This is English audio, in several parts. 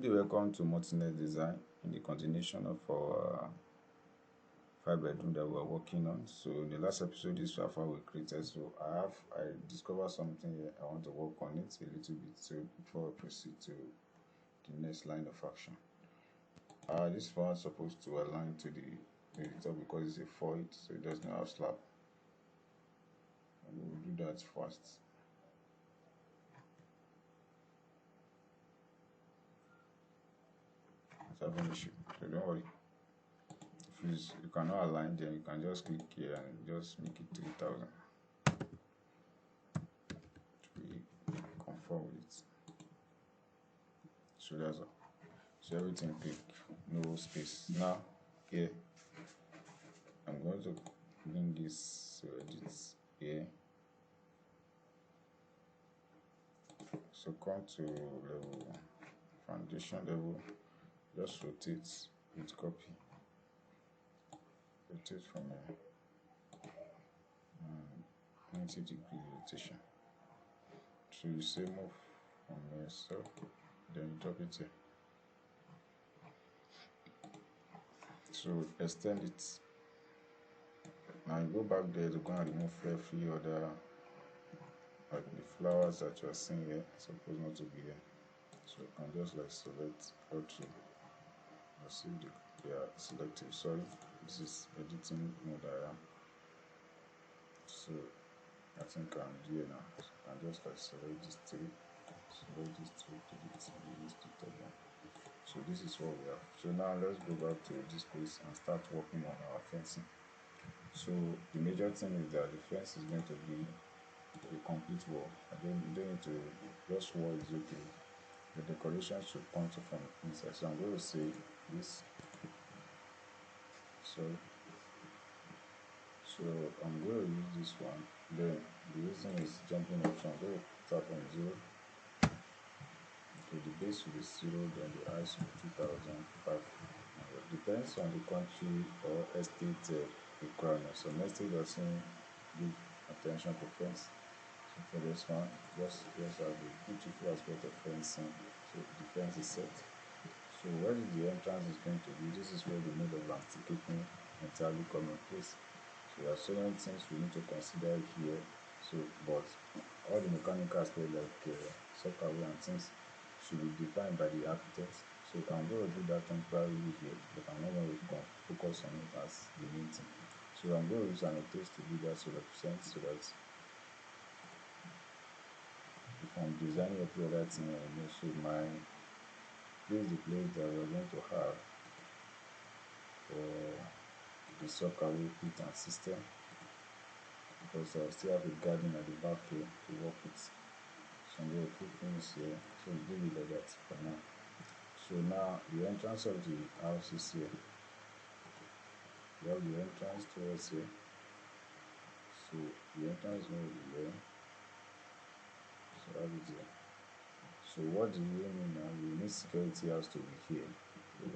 Good day, welcome to multi-net design in the continuation of our 5-bedroom that we are working on. So in the last episode, this was how we created. So I discovered something here. I want to work on it a little bit. So before I proceed to the next line of action, this one is supposed to align to the top because it's a void, so it does not have slab. And we'll do that first. Have an issue, so don't worry. If you cannot align, then you can just click here and just make it 3000 to conform with it. So that's all. So everything click, no space. Now here I'm going to bring this to edit here. So come to level, foundation level. Just rotate with copy. Rotate from here. 90-degree rotation. So you say move from here, so then you drop it here. So extend it. Now you go back there to go and remove every other, like the flowers that you are seeing here, supposed not to be here. So you can just like select all three. See they are selective. Sorry, this is editing mode I am. So I think I'm here now. So I can just like select this three, delete this top one. So this is what we have. So now let's go back to this place and start working on our fencing. So the major thing is that the fence is going to be a complete wall. You don't need to, just wall is okay. The decoration should point from inside. So I'm going to say this. So I'm going to use this one. Then the reason is jumping option. I'm going to tap on 0. So the base will be 0, then the height will be 2005. It depends on the country or estate requirement. So estate doesn't give attention to fence. So for this one, just have the beautiful aspect of fencing. So the fence is set. So where the entrance is going to be, this is where the mode of landscaping entirely come in place. So there are so many things we need to consider here. So, but all the mechanical aspects like software and things should be defined by the architect. So I'm going to do that temporarily here, but I'm not going to focus on it as the main thing. So I'm going to use an text to do that to represent, so that if I'm designing every other thing, I know. So this is the place that we're going to have for the soccer pit and system, because I still have a garden at the back here to work with. So I'm going to put things here, so we'll leave it like that for now. So now the entrance of the house is here. We have the entrance towards here. So the entrance is going to be there. So have it here. So what do we need now? We need security house to be here.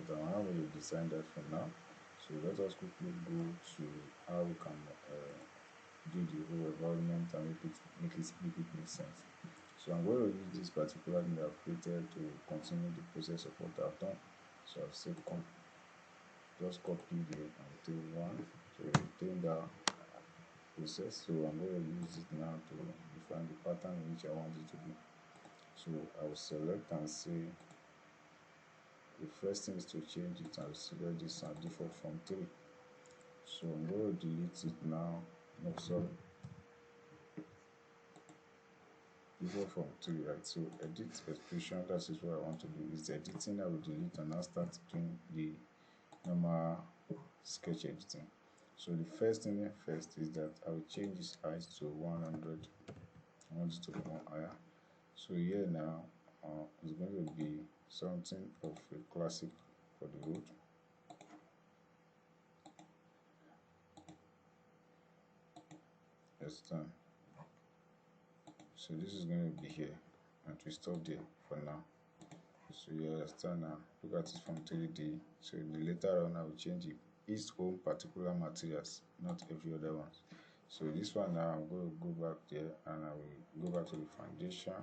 But I'm not going to design that for now. So let us quickly go to how we can do the whole environment and make it make sense. So I'm going to use this particular thing that I've created to continue the process of what I've done. So I've said just copy here and take one. So retain that process. So I'm going to use it now to define the pattern in which I want it to be. So I will select and say the first thing is to change it. I will select this and default from 3. So I'm going to delete it now. No, sorry. Default from 3, right? So edit expression, that is what I want to do. Is editing, I will delete and now start doing the normal sketch editing. So the first thing first is that I will change this height to 100. I want it to be more higher. So here now it's going to be something of a classic for the wood. It's done. So this is going to be here, and we stop there for now. So you understand now. Look at it from 3D. So later on I will change it its own particular materials, not every other one. So this one now I'm going to go back there and I will go back to the foundation.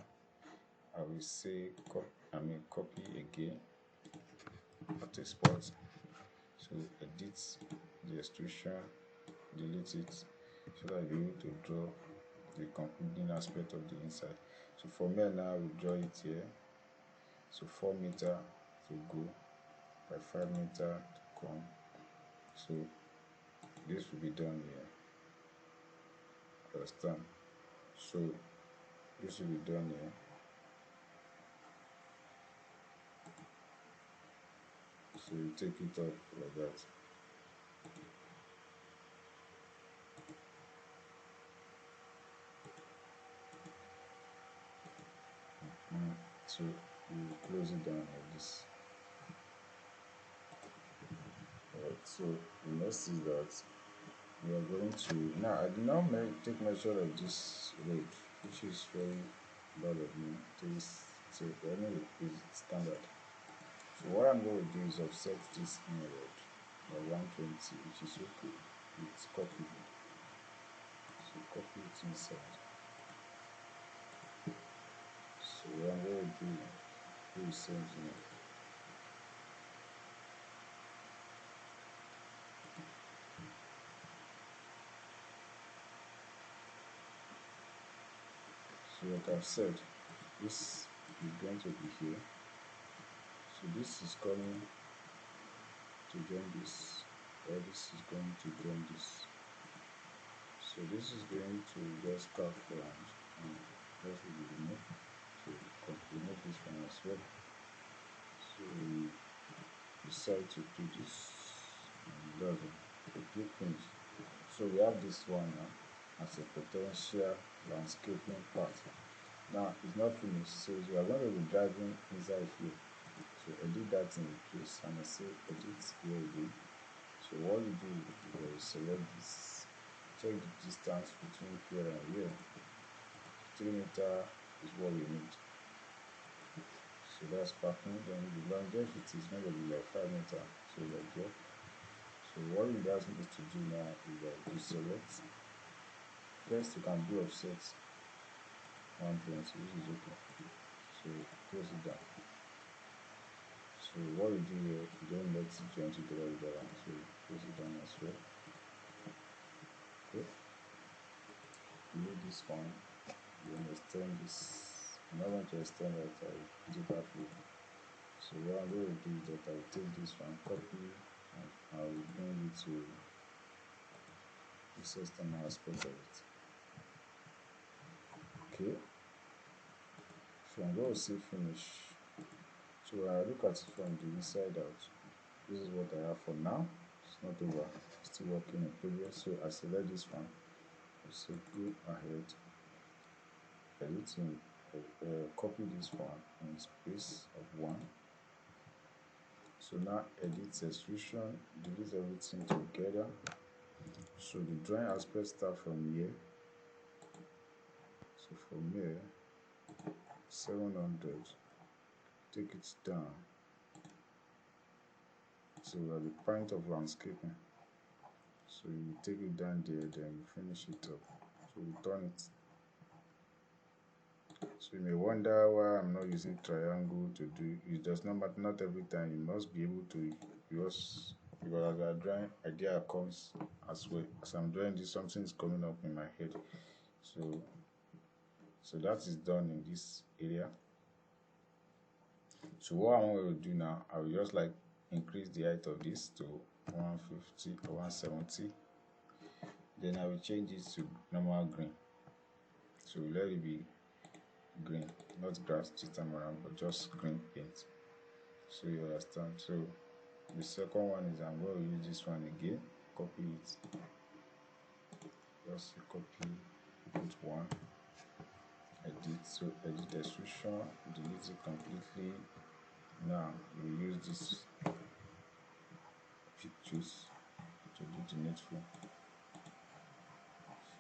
I will say copy again. at a spot. So edit the extrusion, delete it, so that you'll be able to draw the concluding aspect of the inside. So for me now, we draw it here. So 4 meter to go by 5 meter to come. So this will be done here. Understand? So this will be done here. So you take it up like that. So you close it down like this. Alright, so the next is that we are going to, now I did not take measure of this road, which is very bad of me. So anyway, it's standard. So what I'm going to do is offset this in road by 120, which is okay. It's copy. So copy it inside. So what I'm going to do is same thing. So like I've said, this is going to be here. So this is coming to join this, or this is going to join this. So this is going to just curve around and that will be removed. So remove this one as well. So we decide to do this and doesn't. So click finish. So we have this one now as a potential landscaping part. Now it's not finished, so we are going to be driving inside here. So edit that in place, and I say edit here again. So what you do is select this, check the distance between here and here. 3 meter is what we need. So that's parking. Then the longevity is going to be like 5 meter. So like here. So what you guys need to do now is that you select. First you can do offset 120, which is okay. So close it down. So what you do here, you don't let it join together with that one. So close it down as well. Okay. Delete this one. Then extend this. I'm not going to extend that, I'll put it back here. So what I'm going to do is that I'll take this one, copy, and I'll bring it to the system aspect of it. Okay. So I'm going to say finish. So when I look at it from the inside out, this is what I have for now. It's not over, it's still working in progress. So I select this one. I say go ahead, editing, copy this one in space of 1. So now edit extrusion, delete everything together. So the drawing aspect start from here. So from here, 700, take it down. So at the point of landscaping. So you take it down there, then you finish it up. So you turn it. So you may wonder why I'm not using triangle to do it. Does not matter, not every time. You must be able to because as I drawing, idea comes as well. As I'm drawing this, something is coming up in my head. So that is done in this area. So what I'm going to do now, I will just like increase the height of this to 150 or 170. Then I will change it to normal green. So let it be green, not grass this time around, but just green paint. So you understand. So the second one is I'm going to use this one again, copy it, just copy, put 1, edit. So edit extrusion, delete it completely. Now we use this pictures to do the needful.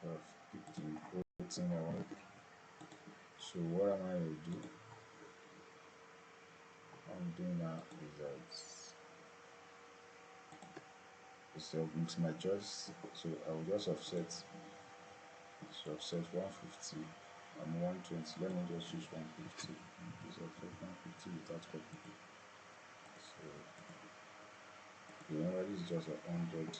So I've picked the whole thing I want. So what am I going to do? What I'm doing now is that it's my choice. So I will just offset. So offset 150 and 120. Let me just use 150. Please offset 150 without copy. So Remember, this is just 100.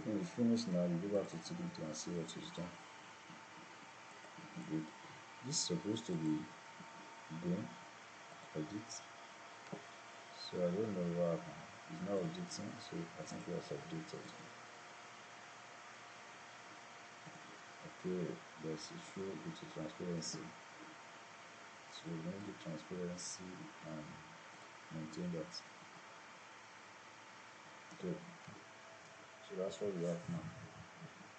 When you finish now, you go back to 3D and see what is done. Good. This is supposed to be green. Edit. So I don't know what happened. It's not updating, so I think it was updated. Okay, there's issue with the transparency. So we need the transparency and maintain that. Okay, so that's what we have now.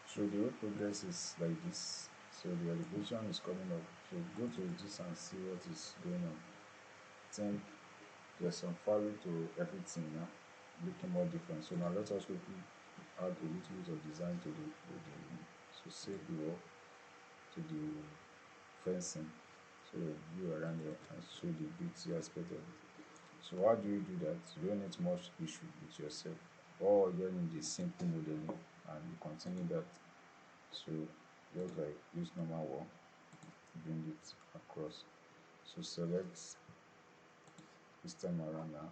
So the whole progress is like this. So the elevation is coming up. So go to this and see what is going on. I think there's some value to everything now, looking more different. So now let us quickly add a little bit of design to the so save the wall to the fencing. So view around here and show the beauty aspect of it. So how do you do that? You don't need much issue with yourself. All you need is simple modeling and you continue that. So just like use normal wall, bring it across. So select this time around now.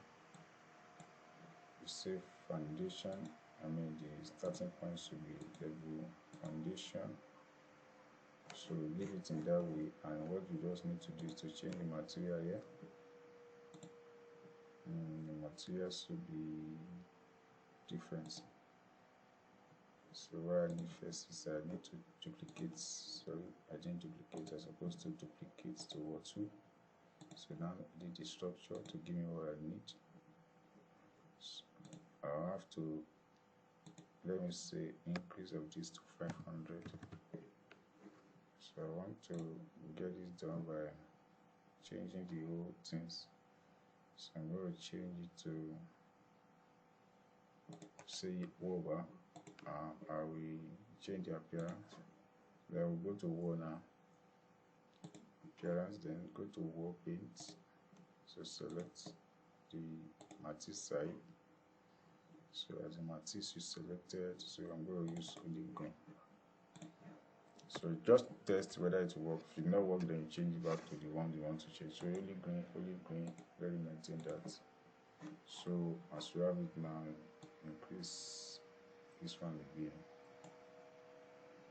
You save foundation. I mean the starting point should be level foundation. So leave it in that way, and what you just need to do is to change the material here. The material should be different. So what I need first is I need to duplicate. Sorry, I didn't duplicate. I'm supposed to duplicate to what 2. So now I did the structure to give me what I need. So I'll have to, let me say, increase of this to 500. So I want to get this done by changing the whole things. So I'm going to change it to say over. I will change the appearance. Then we'll go to wall now. Appearance, then go to wall paint. So select the matisse side. So as the matisse you selected, so I'm going to use olive green. So just test whether it will work. If it not work, then you change it back to the one you want to change. So olive green, let me maintain that. So as you have it now, increase this one again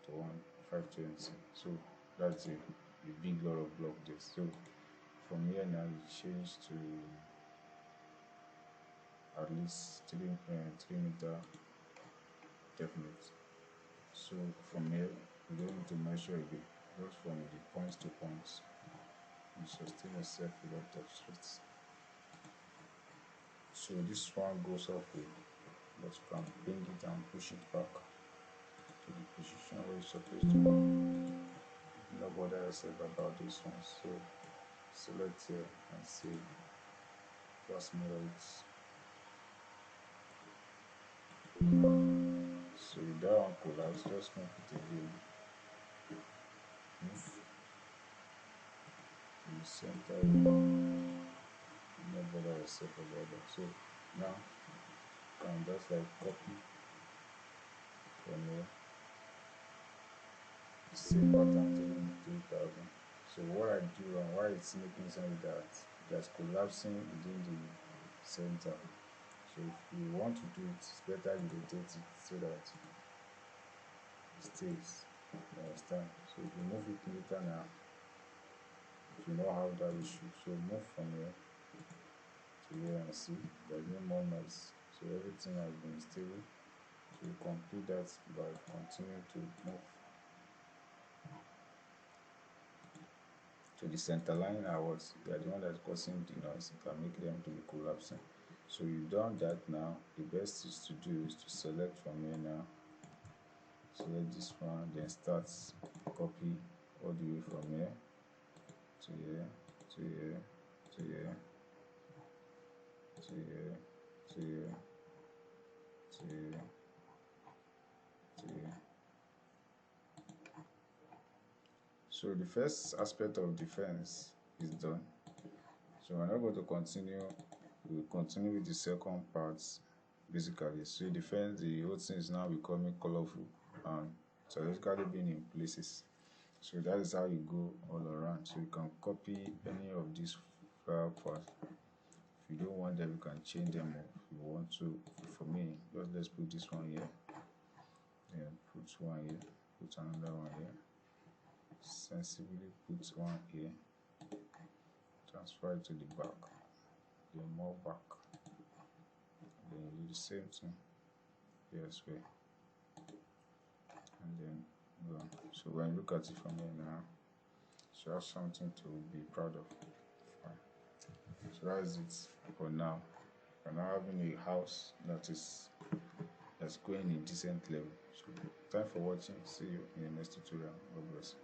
to 520. So that's it. A big lot of block there. So from here now you change to at least 3 meter definite. So from here you don't need to measure again, just from the points to points. You sustain yourself without touch it. So this one goes off with, but you can bring it and push it back to the position where it's supposed to be. No bother yourself about this one. So select here and save. Just mirror it. So if that one collapse, just move it again. Move in the center. No bother yourself about that. So now you can just like copy from here. Same pattern to 3000. So what I do and why it's making sense that that's collapsing within the center. So if you want to do it, it's better you rotate it so that it stays. You understand? So if you move it later now, if you know how that issue, so move from here to here and see there's no more noise. So everything has been stable. So you complete that by continuing to move to the center line hours. They are the one that's causing the noise that make them to be collapsing. So you've done that now. The best is to do is to select from here now. Select this one, then start copy all the way from here to here, to here, to here, to here, to here, to here, to here. So the first aspect of defense is done. So we're not going to continue. We'll continue with the second part basically. So the fence, the whole thing is now becoming colorful and theoretically being in places. So that is how you go all around. So you can copy any of these flower pot. If you don't want them, you can change them, or if you want to. For me, just let's put this one here, then put one here, put another one here, sensibly put one here, transfer it to the back, then more back, then you do the same thing here as well, and then go. So when you look at it from here now, so you have something to be proud of. Fine. So that's it for now. We're now having a house that's going in decent level. So thanks for watching. See you in the next tutorial. God bless.